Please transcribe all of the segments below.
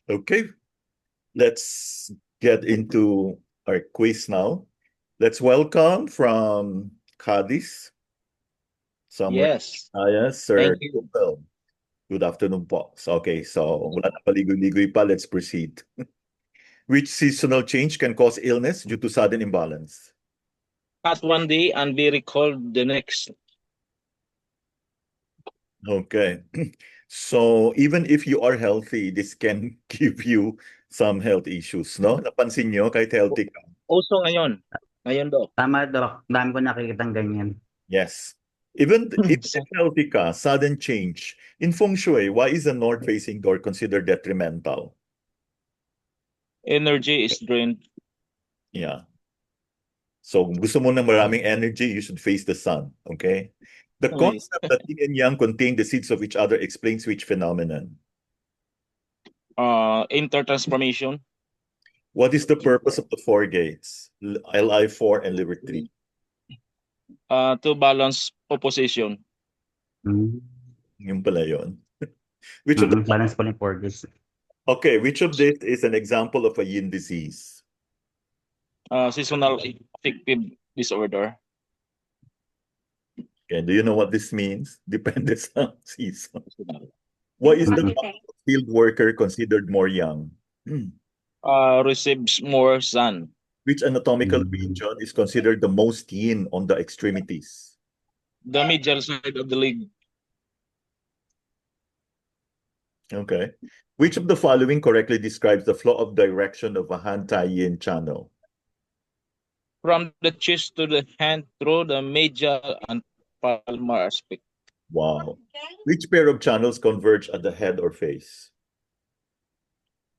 Okay, let's get into our quiz now. Let's welcome from Cadiz, somewhere. Yes, Yes, thank Sir you. Well, good afternoon po. So, okay, so wala na paligoy-ligoy pa, let's proceed. Which seasonal change can cause illness due to sudden imbalance? Hot one day and very cold the next. Okay. So, even if you are healthy, this can give you some health issues, no? Napansin nyo, kahit healthy ka. Also ngayon. Ngayon daw. Tama, Doc. Dami ko nakikitang ganyan. Yes. Even if So, healthy ka, sudden change. In feng shui, why is the north-facing door considered detrimental? energy is drained. Yeah. So, gusto mo ng maraming energy, you should face the sun. Okay? The Okay. concept that yin and yang contain the seeds of each other explains which phenomenon? Intertransformation. What is the purpose of the four gates? Li4 and liver 3. To balance opposition. Mm. Yung pala yun. Which of the Balance pala yung porgis. Okay, which of this is an example of a yin disease? Seasonal affective disorder. Okay, do you know what this means? Depende sa season. Seasonal. Why is the field worker considered more young? Receives more sun. Which anatomical region is considered the most yin on the extremities? The medial side of the leg. Okay. Which of the following correctly describes the flow of direction of a Han-Tai-Yin channel? From the chest to the hand through the medial and palmar aspect. Wow. Which pair of channels converge at the head or face?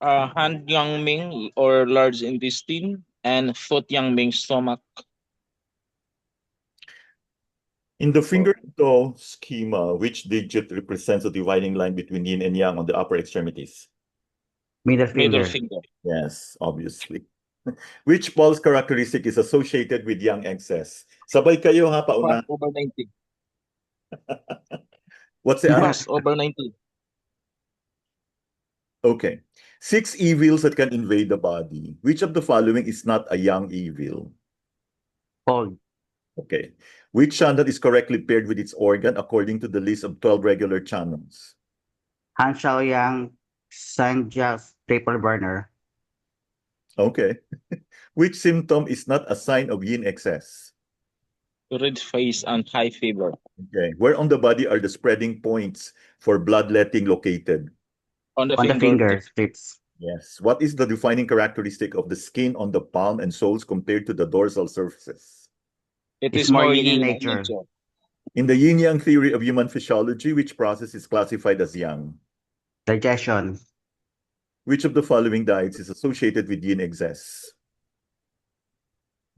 Hand yang ming or large intestine and foot yang ming stomach. In the finger toe schema, which digit represents the dividing line between yin and yang on the upper extremities? Middle Middle finger. finger. Yes, obviously. Which pulse characteristic is associated with yang excess? Sabay kayo ha, pauna. Fast over 90. What's the answer? Fast over 90. Okay. 6 evils that can invade the body. Which of the following is not a yang evil? Cold. Okay. Which channel is correctly paired with its organ according to the list of 12 regular channels? Han Xiaoyang Sanjia's triple burner. Okay. Which symptom is not a sign of yin excess? Red face and high fever. Okay. Where on the body are the spreading points for bloodletting located? On the On the finger. fingertips. Yes. What is the defining characteristic of the skin on the palm and soles compared to the dorsal surfaces? It It's is more more yin in yin in nature. nature. In the yin-yang theory of human physiology, which process is classified as yang? Digestion. Which of the following diets is associated with yin excess?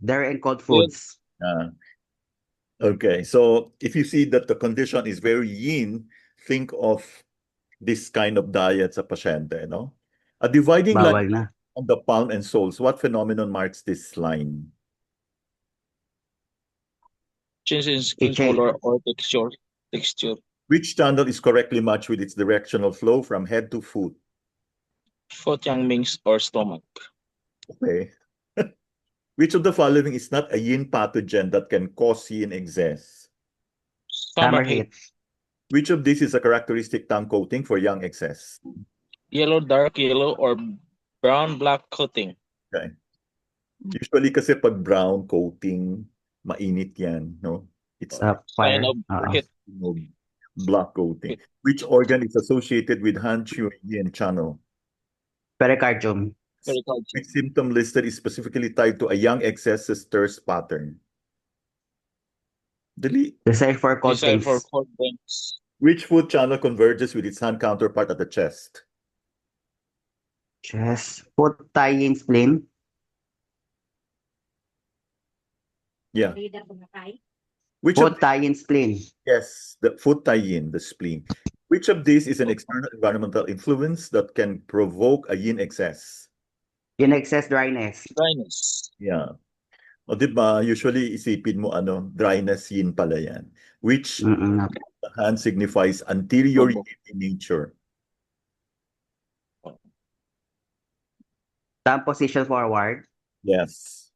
Dairy and cold Good. foods. Okay, so if you see that the condition is very yin, think of this kind of diet sa pasyente, no? A dividing line Bawal na. on the palm and soles. What phenomenon marks this line? Changes in Itchy. color or texture. Texture. Which channel is correctly matched with its directional flow from head to foot? Foot yang mings or stomach. Okay. Which of the following is not a yin pathogen that can cause yin excess? Summer heat. Which of these is a characteristic tongue coating for yang excess? Yellow, dark yellow, or brown, black coating. Okay. Usually kasi pag brown coating, mainit yan, no? It's Fire. Sign of heat. black coating. Which organ is associated with Han Shui Yin channel? Pericardium. Which symptom listed is specifically tied to a yang excesses thirst pattern? Dali. Desire for cold Desire for things. cold drinks. Which foot channel converges with its hand counterpart at the chest? Chest. Foot tie-in spleen. Yeah. Which of Foot tie-in spleen. Yes, the foot tie-in, the spleen. Which of these is an external environmental influence that can provoke a yin excess? In excess dryness. Dryness. Yeah. O di ba, usually isipin mo dryness yin pala yan. Which the hand signifies anterior yin in nature. Thumb position forward. Yes.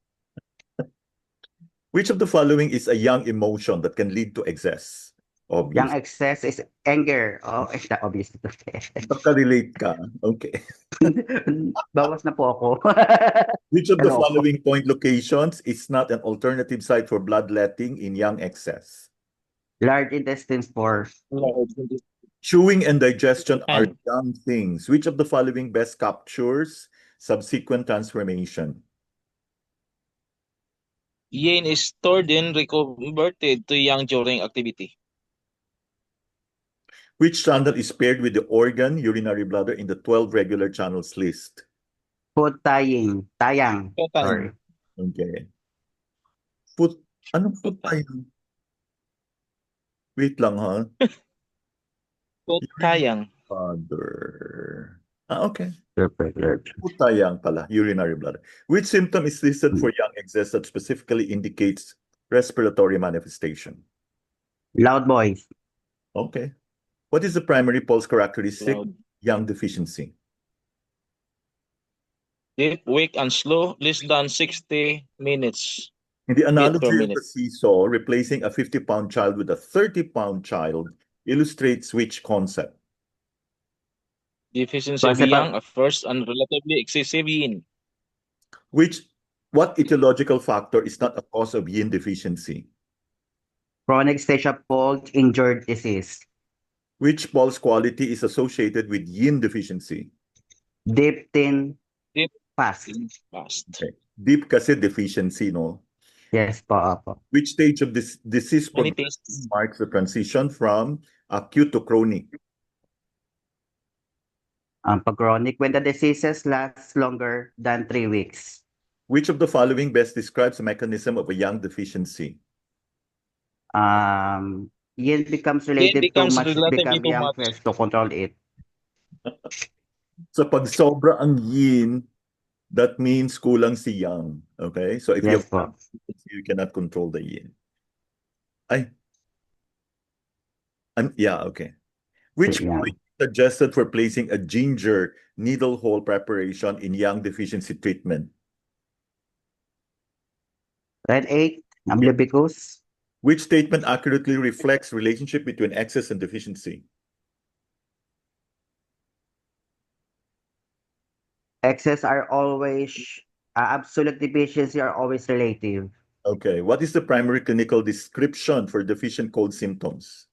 Which of the following is a yang emotion that can lead to excess? Yung Obvious. excess is anger. Oh, obvious. Baka-relate ka. Okay. Bawas na po ako. Which of the Ano ako? following point locations is not an alternative site for bloodletting in yang excess? Large intestines for Chewing and digestion are Hand. young things. Which of the following best captures subsequent transformation? Yin is stored and reconverted to yang during activity. Which channel is paired with the organ, urinary bladder in the 12 regular channels list? foot tying. Tayang. Foot tying. Sorry. Okay. Foot, anong foot tayo? Wait lang ha. Foot tying. Bladder. Ah, okay. Perfect. Putayang pala, urinary bladder. Which symptom is listed for young excess that specifically indicates respiratory manifestation? Loud voice. Okay. What is the primary pulse characteristic? Loud. Young deficiency. Deep, weak, and slow, less than 60 minutes. In the analogy of minute. the seesaw, replacing a 50-pound child with a 30-pound child illustrates which concept? Deficiency of Concept of- yang, a first and relatively excessive yin. What etiological factor is not a cause of yin deficiency? Chronic stage of cold injured disease. Which pulse quality is associated with yin deficiency? Deep, thin, Deep. fast. Fast. Okay. Deep kasi deficiency, no? Yes po, opo. Which stage of this disease Many progression tastes. marks the transition from acute to chronic? Pag chronic, when the diseases last longer than 3 weeks. Which of the following best describes the mechanism of a yang deficiency? Yin becomes Yin related becomes too much, relatively become too young much. first to control it. So pag sobra ang yin, that means kulang si yang. Okay? So if you Yes have po. yang deficiency, you cannot control the yin. Yeah, okay. Which Yeah. point suggested for placing a ginger needle hole preparation in yang deficiency treatment? Red 8, amblyopicus. Which statement accurately reflects relationship between excess and deficiency? Excess are always, absolute deficiency are always relative. Okay, what is the primary clinical description for deficient cold symptoms?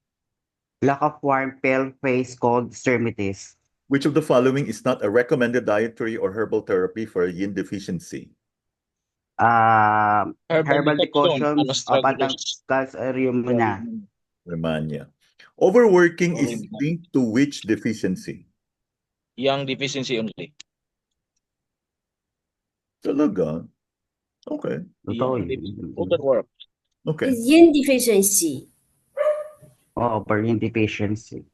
Lack of warm, pale face, cold extremities. Which of the following is not a recommended dietary or herbal therapy for yin deficiency? Herbal decoction and decoctions, patangkas rheumina. Remania. Overworking is linked to which deficiency? Yang deficiency only. Talaga? Okay. Totoo Yang yun. overwork. Okay. Is yin deficiency. Oo, for yin deficiency.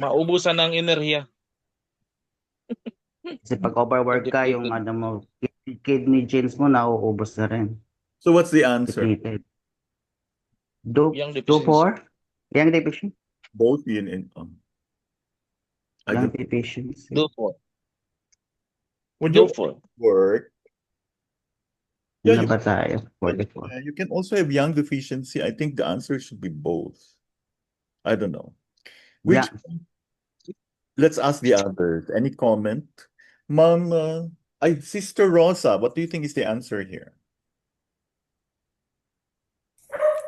Maubusan ng enerhiya. Kasi pag overwork ka, yung ano mo, kidney genes mo, nauubos na rin. So what's the answer? Depleted. Do Yang deficiency. for? Yang deficiency? Both yin and I Yang don't deficiency. Do for. when Do you for. work, Ano ba tayo? 44. you can also have yang deficiency. I think the answer should be both. I don't know. Which let's ask the others. Any comment? Mom, Sister Rosa, what do you think is the answer here?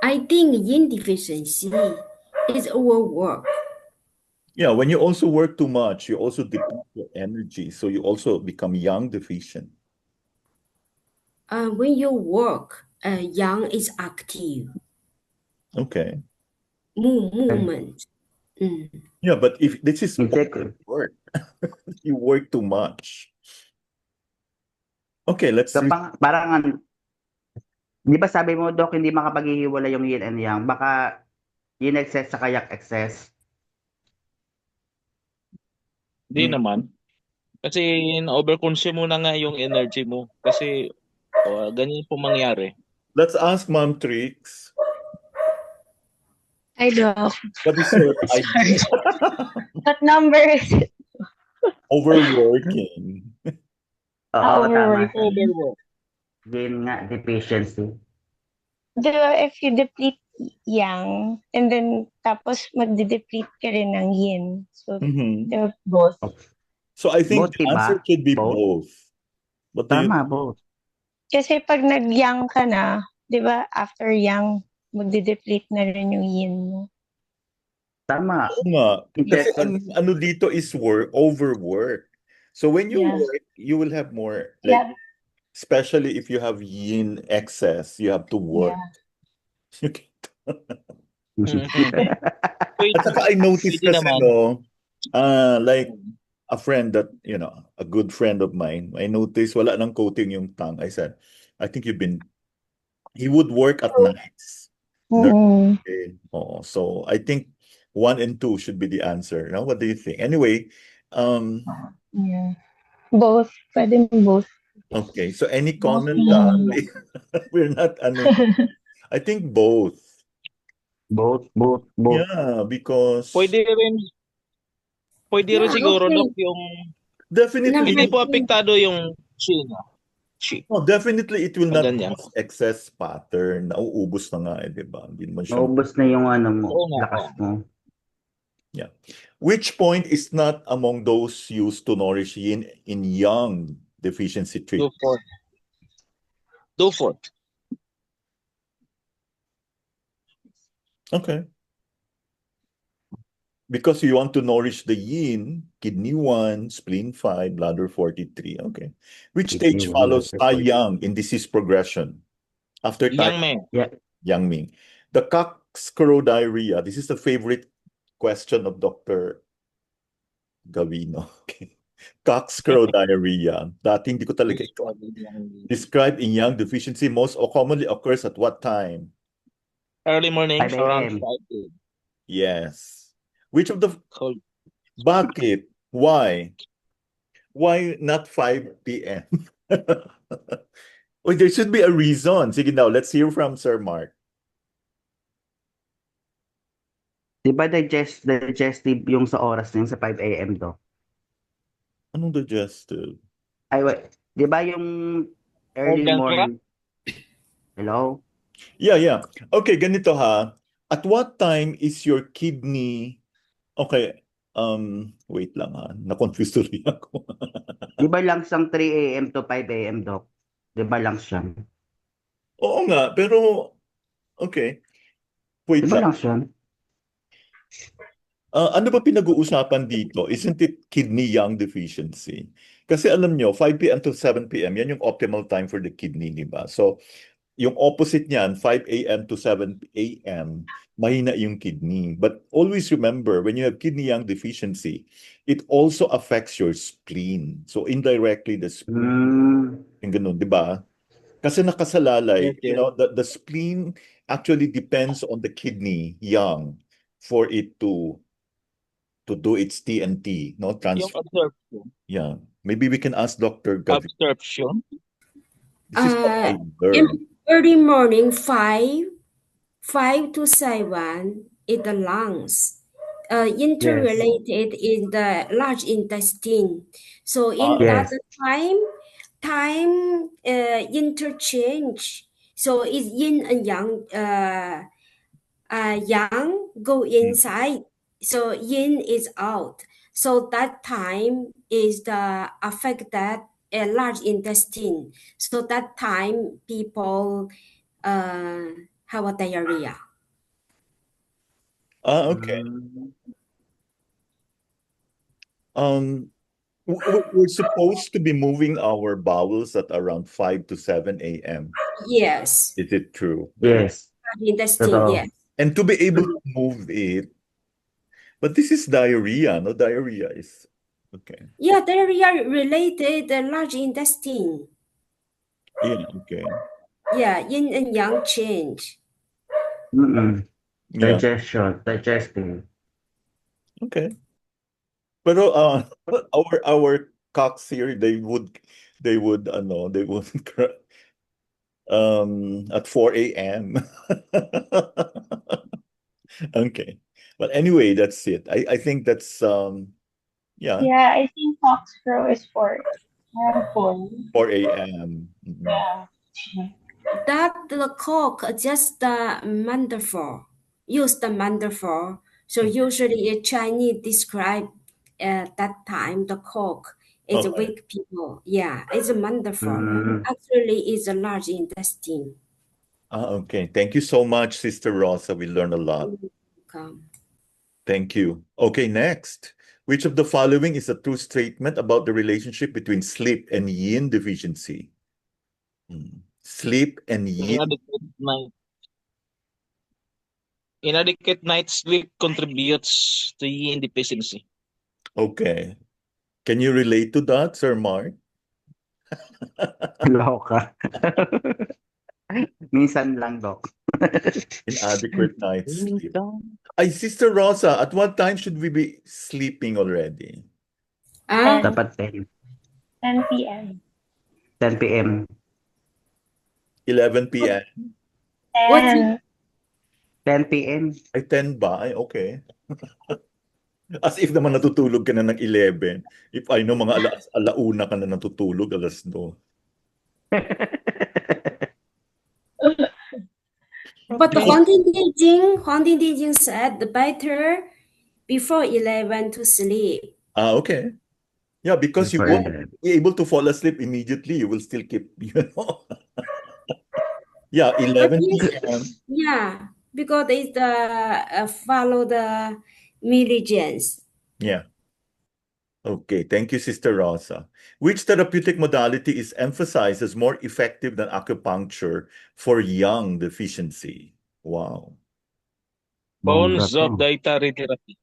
I think yin deficiency is overwork. Yeah, when you also work too much, you also deplete your energy. So you also become yang deficient. When you work, yang is active. Okay. Movement. Yeah, but if this is Exactly. work, you work too much. Okay, let's So, parang, di ba sabi mo, Doc, hindi makapaghihiwala yung yin and yang? Baka yin excess sa yang excess. Di naman. Kasi na-overconsume mo na nga yung energy mo. Kasi ganyan po mangyari. Let's ask Mom Trix. Hi, Doc. What is your idea? What number is it? Overworking. Oo, tama siya. Overwork. Yin nga, deficiency. Diba, if you deplete yang, and then tapos magde-deplete ka rin ng yin. So, they're both. So I think Both, the answer diba? should be Both. both. What do you Tama, both. Kasi pag nag-yang ka na, di ba, after yang, magde-deplete na rin yung yin mo. Tama. nga? Kasi Injections. ano dito is overwork. So when you Yeah. work, you will have more, like, Yeah. especially if you have yin excess, you have to work. Yeah. At saka I noticed Pwede kasi, naman. like a friend that, a good friend of mine, I noticed wala nang coating yung tongue. I said, I think he would work at nights. Mm-hmm. So I think 1 and 2 should be the answer. Now, what do you think? Anyway, Yeah. Both. Pwede both. okay. So any Both comment? yin. We're not, I think both. Both. Yeah, because Pwede rin Yeah, siguro, okay. Dok, yung definitely, hindi po apektado yung chi niya. Chi. definitely it will not Ganyan. cause excess pattern. Nauubos na nga di ba? Hindi naman siya. Naubos na yung mo, Oo nga, lakas oo. mo. Yeah. Which point is not among those used to nourish yin in yang deficiency treatment? Do for. Okay. Because you want to nourish the yin, kidney 1, spleen 5, bladder 43. Okay. Which Kidney stage 1, follows bladder Tai Yang in disease progression? After Tai Yang Meng. Yang Ming. The cockscrow diarrhea. This is the favorite question of Dr. Gavino. Okay. Cockscrow diarrhea. Dati hindi ko talaga ito. Described in yang deficiency most commonly occurs at what time? Early morning, 5 around a.m. 5 a.m. Yes. Which of the... Cold. Bakit? Why? Why not 5 p.m.? Oh, there should be a reason. Sige now, let's hear from Sir Mark. Di ba digestive yung sa oras na yung sa 5 a.m. do? Anong digestive? Ay, wait. Di ba yung early Organ morning? Hello? Yeah. Okay, ganito ha. At what time is your kidney... Okay, wait lang ha. Na-confuse tuloy ako. Di ba lang siyang 3 a.m. to 5 a.m. Doc? Di ba lang siya? Oo nga, pero... Okay. Wait Di ba lang. lang siya? Ano ba pinag-uusapan dito? Isn't it kidney yang deficiency? Kasi alam nyo, 5 p.m. to 7 p.m., yan yung optimal time for the kidney, di ba? So, yung opposite niyan, 5 a.m. to 7 a.m., mahina yung kidney. But always remember, when you have kidney yang deficiency, it also affects your spleen. So, indirectly, the spleen, yung ganun, di ba? Kasi nakasalalay, Yes. the spleen actually depends on the kidney yang for it to do its TNT, no? Yung absorption. Yeah. Maybe we can ask Dr. Gavi. Absorption. This is what I In learned. early morning, 5 to 7 in the lungs, interrelated in the large intestine. So in that time interchange. So it's yin and yang. Yang go inside, so yin is out. So that time is the affected large intestine. So that time people have a diarrhea. Okay. We're supposed to be moving our bowels at around 5 to 7 a.m. Yes. Is it true? Yes. Large intestine, yes. And to be able to move it, but this is diarrhea, no? Diarrhea is, okay. Yeah, diarrhea related the large intestine. Yeah, okay. Yeah, yin and yang change. Yeah. Digesting. Okay. Pero our cocks here, they would at 4 a.m. Okay. But anyway, that's it. I think that's yeah. Yeah, I think Foxcrow is 4. 4. 4 a.m. Yeah. That the cock just the metaphor, use the metaphor. So usually a Chinese describe that time the cock is Okay. weak people. Yeah, it's a metaphor. Mm. Actually, it's a large intestine. Okay. Thank you so much, Sister Rosa. We learned a lot. Come. Thank you. Okay, next. Which of the following is a true statement about the relationship between sleep and yin deficiency? Sleep and yin. Inadequate night sleep contributes to yin deficiency. Okay. Can you relate to that, Sir Mark? Loka. Minsan lang, Doc. Inadequate night sleep. Ay, Sister Rosa, at what time should we be sleeping already? Dapat 10 p.m. 10 p.m. 11 p.m.? What? 10. 10 p.m. Ay, 10 ba? Ay, okay. As if naman natutulog ka na ng 11. If I know, mga alauna ka na natutulog, 2:00. But Huang Dingjing said better before 11 to sleep. Okay. Yeah, because you won't be able to fall asleep immediately. You will still keep, Yeah, 11 p.m. Yeah, because it's the follow the meridians. Yeah. Okay, thank you, Sister Rosa. Which therapeutic modality is emphasized as more effective than acupuncture for yang deficiency? Wow. Bones of dietary therapy.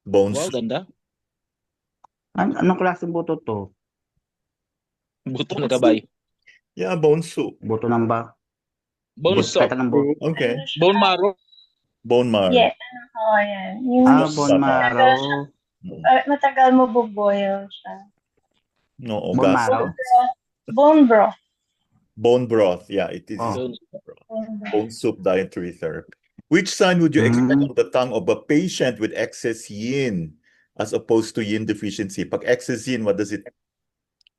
Bones. Wow, ganda. Anong klaseng buto to? Buto ng kabay. Yeah, bone soup. Buto ng ba? Bone soup. Okay. Bone marrow. Bone marrow. Yes, yan. Yung bone marrow. matagal mo boil siya. No, Bone marrow? Bone broth. Bone broth. Yeah, it is. Bone soup dietary therapy. Which sign would you expect on the tongue of a patient with excess yin as opposed to yin deficiency? Pag excess yin,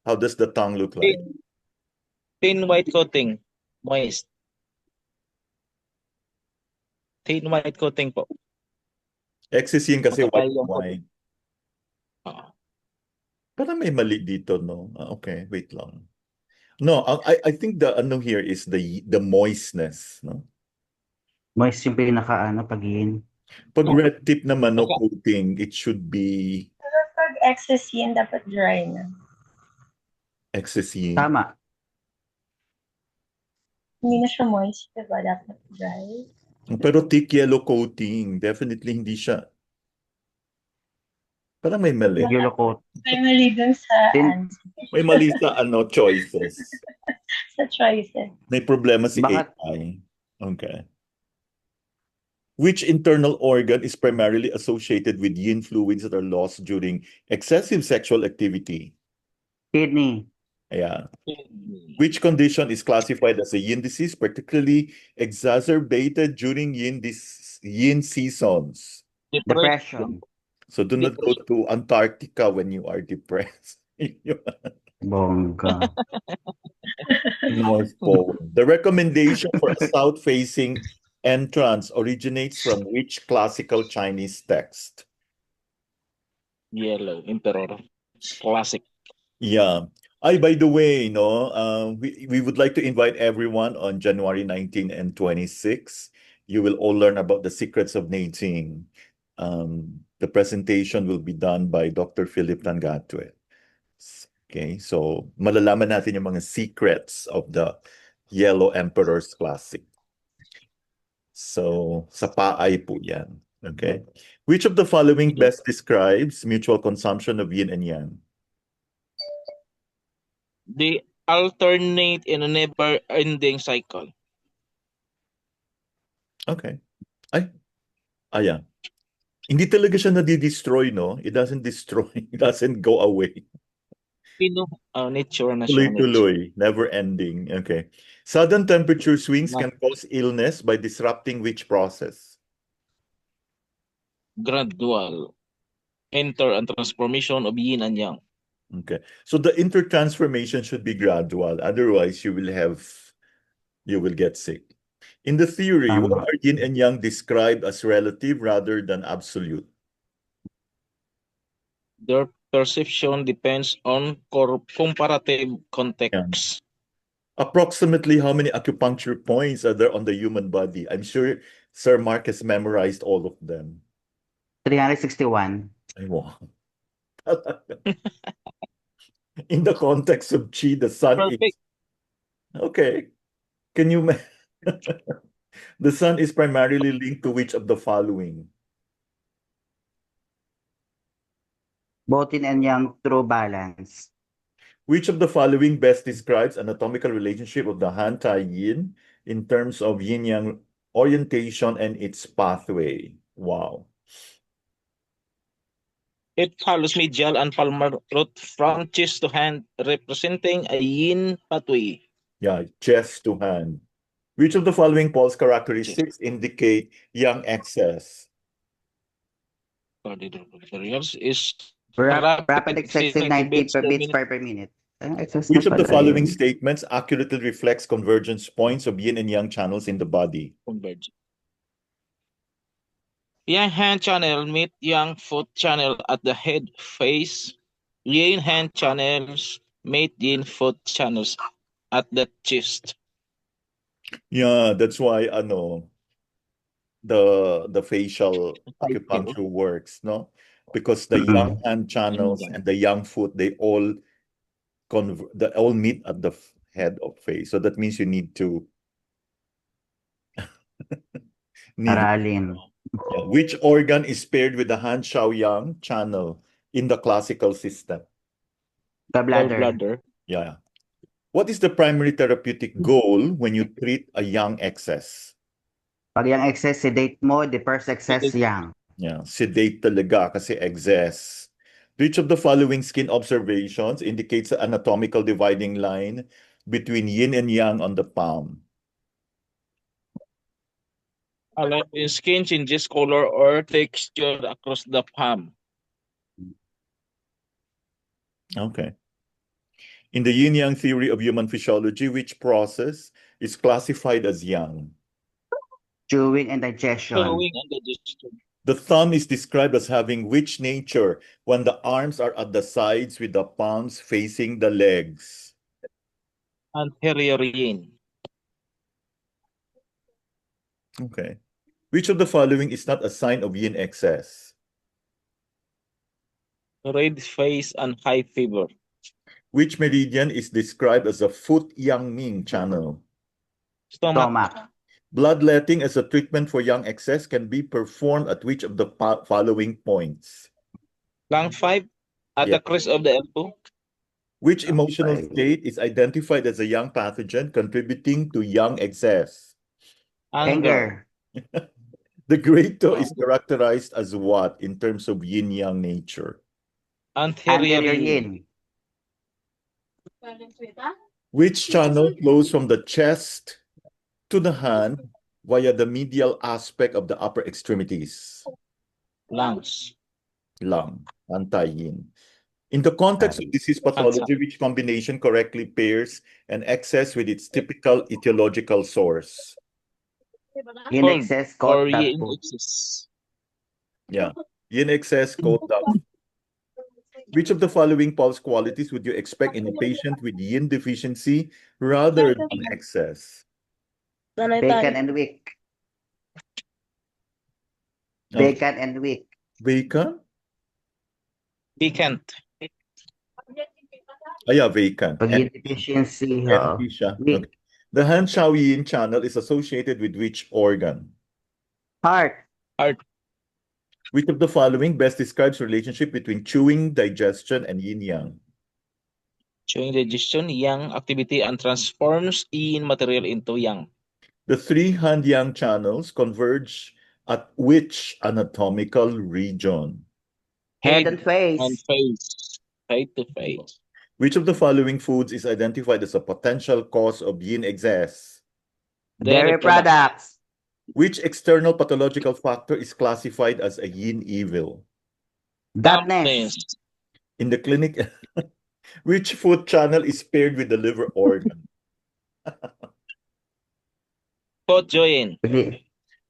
how does the tongue look like? Thin white coating. Moist. Thin white coating po. Excess yin kasi white wine. Parang may mali dito, no? Okay, wait lang. No, I think the ano here is the moistness, no? Moist yung pag yin. Pag red tip naman, no coating, it should be... Pero pag excess yin, dapat dry na. Excess yin. Tama. Hindi na siya moist, diba? Dapat dry. Pero thick yellow coating, definitely hindi siya. Parang may mali. Yellow coat. May mali dun sa May mali sa choices. sa choices. May problema si AI. Okay. Which internal organ is primarily associated with yin fluids that are lost during excessive sexual activity? Kidney. Yeah. Which condition is classified as a yin disease, particularly exacerbated during yin seasons? Depression. So do not go to Antarctica when you are depressed. Bongga. North Pole. The recommendation for a south-facing entrance originates from which classical Chinese text? Yellow Emperor. Classic. Yeah. By the way, we would like to invite everyone on January 19 and 26. You will all learn about the secrets of Neijing. The presentation will be done by Dr. Philip Tangatue. Okay, so malalaman natin yung mga secrets of the Yellow Emperor's Classic. So, sa paay po yan. Okay. Which of the following best describes mutual consumption of yin and yang? They alternate in a never-ending cycle. Okay. Yeah. Hindi talaga siya nadi-destroy, no? It doesn't destroy. It doesn't go away. Nature na siya. Tuloy-tuloy. Never ending. Okay. Sudden temperature swings can cause illness by disrupting which process? Gradual. Enter and transformation of yin and yang. Okay. So the intertransformation should be gradual. Otherwise, you will get sick. In the theory, what are yin and yang described as relative rather than absolute? Their perception depends on comparative context. Approximately how many acupuncture points are there on the human body? I'm sure Sir Mark has memorized all of them. 361. Wow. In the context of chi, the sun Perfect. is... Okay. Can you... The sun is primarily linked to which of the following? Both yin and yang true balance. Which of the following best describes anatomical relationship of the Han Tai Yin in terms of yin-yang orientation and its pathway? Wow. It follows medial and palmar root from chest to hand, representing a yin pathway. Yeah, chest to hand. Which of the following pulse characteristics indicate yang excess? Is Rapid excessive 90 beats per minute. Which of the following statements accurately reflects convergence points of yin and yang channels in the body? Converge. Yang hand channel meet yang foot channel at the head face. Yin hand channels meet yin foot channels at the chest. Yeah, that's why the facial acupuncture works, no? Because the yang hand channels and the yang foot, they all meet at the head of face. So that means you need to Aralin. Yeah. Which organ is paired with the Han Shao Yang channel in the classical system? Gallbladder. Yeah. What is the primary therapeutic goal when you treat a yang excess? Pag yang excess, sedate mo, the first excess yang. Yeah, sedate talaga kasi excess. Which of the following skin observations indicates the anatomical dividing line between yin and yang on the palm? Skin changes color or texture across the palm. Okay. In the yin-yang theory of human physiology, which process is classified as yang? Chewing and digestion. Chewing and digestion. The thumb is described as having which nature when the arms are at the sides with the palms facing the legs? Anterior yin. Okay. Which of the following is not a sign of yin excess? Red face and high fever. Which meridian is described as a foot yang ming channel? Stomach. Bloodletting as a treatment for yang excess can be performed at which of the following points? Lung 5 at the crest of the elbow. Which emotional state is identified as a yang pathogen contributing to yang excess? Anger. The great toe is characterized as what in terms of yin-yang nature? Anterior yin. Which channel flows from the chest to the hand via the medial aspect of the upper extremities? Lungs. Lung, anti-yin. In the context of disease pathology, which combination correctly pairs an excess with its typical etiological source? Yin excess, or cold, yin food. excess. Yeah, yin excess, cold, dog. Which of the following pulse qualities would you expect in a patient with yin deficiency rather than excess? Vacant and weak. Vacant and weak. Vacant? Vacant. Yeah, vacant. Pag yin deficiency, Empty siya. Okay. The Han Shao Yin channel is associated with which organ? Heart. Which of the following best describes relationship between chewing, digestion, and yin-yang? Chewing, digestion, yang activity, and transforms yin material into yang. The three Han-yang channels converge at which anatomical region? Head and face. And face. Head to face. Which of the following foods is identified as a potential cause of yin excess? Dairy products. Which external pathological factor is classified as a yin evil? Dampness. In the clinic, Which food channel is paired with the liver organ? Fourth yin.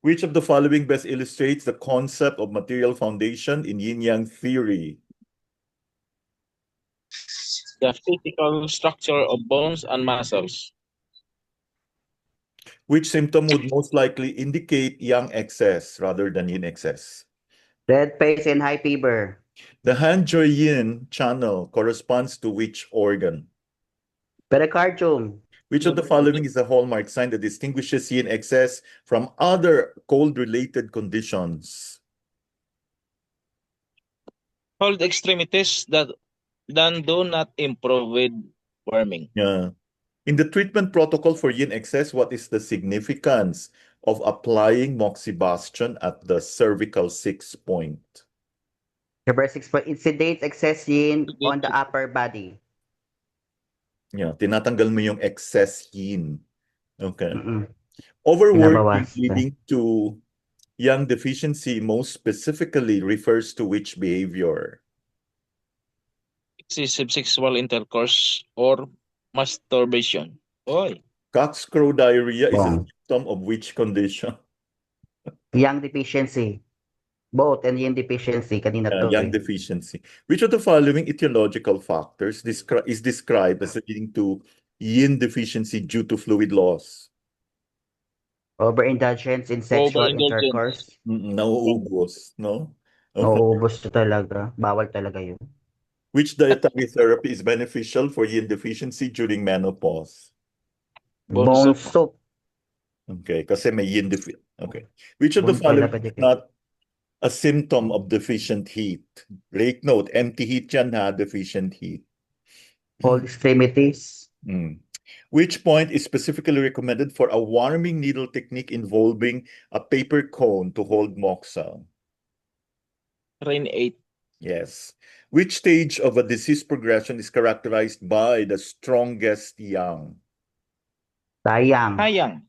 Which of the following best illustrates the concept of material foundation in yin-yang theory? The physical structure of bones and muscles. Which symptom would most likely indicate yang excess rather than yin excess? Red face and high fever. The Han-Yin channel corresponds to which organ? Pericardium. Which of the following is a hallmark sign that distinguishes yin excess from other cold-related conditions? Cold extremities that then do not improve with warming. Yeah. In the treatment protocol for yin excess, what is the significance of applying moxibustion at the cervical 6 point? Number 6 point, it sedates excess yin on the upper body. Yeah, tinatanggal mo yung excess yin. Okay. Mm-mm. Overworking Pinabawas. leading to yang deficiency most specifically refers to which behavior? Excessive sexual intercourse or masturbation. Oy. Cockscrow diarrhea is a Wrong. symptom of which condition? Yang deficiency. Both and yin deficiency. Kanina to Yang deficiency. Which of the following etiological factors is described as leading to yin deficiency due to fluid loss? Overindulgence in sexual Overindulgence. intercourse. Nauubos, no? Okay. Nauubos to talaga. Bawal talaga yun. Which dietary therapy is beneficial for yin deficiency during menopause? Bone soup. Okay, kasi may yin deficiency. Okay. Which of the Bone following pala is not a symptom of deficient heat? Take note, empty heat yan ha, deficient heat. Cold extremities. Which point is specifically recommended for a warming needle technique involving a paper cone to hold moxa? Rain 8. Yes. Which stage of a disease progression is characterized by the strongest yang? Sayang. Hayang.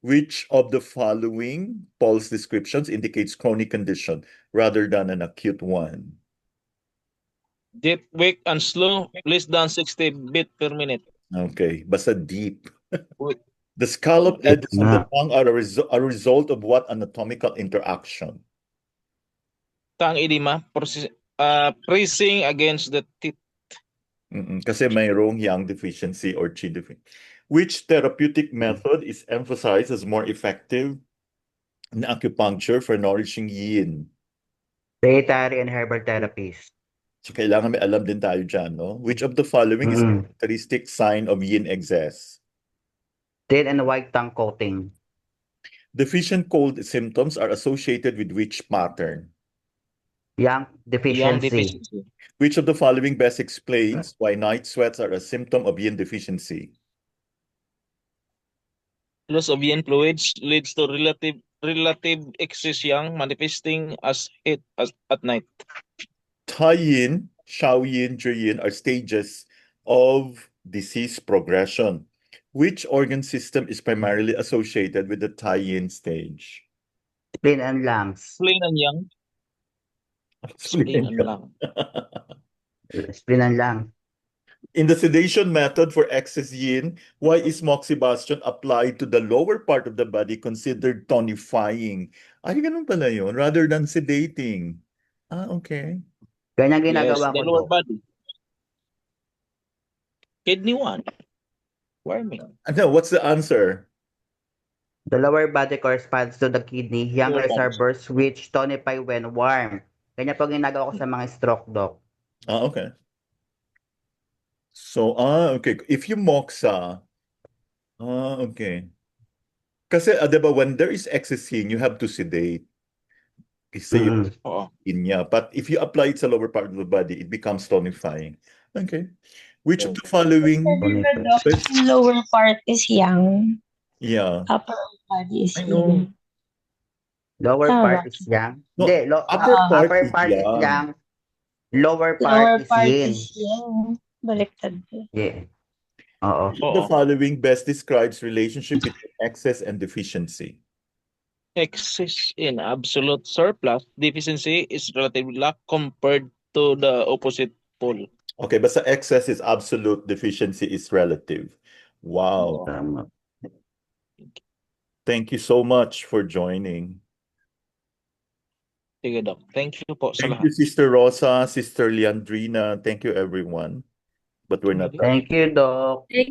Which of the following Paul's descriptions indicates chronic condition rather than an acute one? Deep, weak, and slow, less than 60 beat per minute. Okay, basta deep. Weak. The scallop edges on the Na. tongue are a result of what anatomical interaction? Tongue edema, pressing against the teeth. Kasi mayroong yang deficiency or qi deficiency. Which therapeutic method is emphasized as more effective in acupuncture for nourishing yin? Dietary and herbal therapies. So kailangan may alam din tayo dyan, no? Which of the following is a characteristic sign of yin excess? Thin and white tongue coating. Deficient cold symptoms are associated with which pattern? Yang deficiency. Yang deficiency. Which of the following best explains why night sweats are a symptom of yin deficiency? Loss of yin fluids leads to relative excess yang manifesting as heat at night. Tai yin, shao yin, zhi yin are stages of disease progression. Which organ system is primarily associated with the Tai yin stage? Spleen and lungs. Spleen and yang. Spleen and lung. Spleen and lung. In the sedation method for excess yin, why is moxibustion applied to the lower part of the body considered tonifying? Ay, ganun pala yun, rather than sedating. Okay. Ganyan ginagawa Yes, the ko, lower Dok. body. Kidney 1. Warming. No, what's the answer? The lower body corresponds to the kidney, yang Lower body. reservoirs which tonify when warm. Ganyan po ginagawa ko sa mga stroke, Doc. Okay. So, okay. If you moxa, okay. Kasi, diba, when there is excess yin, you have to sedate. Kasi yung yin niya. But if you apply it sa lower part of the body, it becomes tonifying. Okay. Which of the following? Lower part is yang. Yeah. Upper body is I know. yin. Lower Tama part ba? is yang. No, Hindi, upper part upper is part is yang. yang. Lower Lower part is part yin. is yin. Baliktad. Yeah. Oo. Which of the following best describes relationship between excess and deficiency? Excess in absolute surplus. Deficiency is relatively lack compared to the opposite pole. Okay, basta excess is absolute, deficiency is relative. Wow. Tama. Thank you so much for joining. Sige, Doc. Thank you po sa Thank you, lahat. Sister Rosa, Sister Leandrina. Thank you, everyone. But we're not done. Thank you, Doc. Thank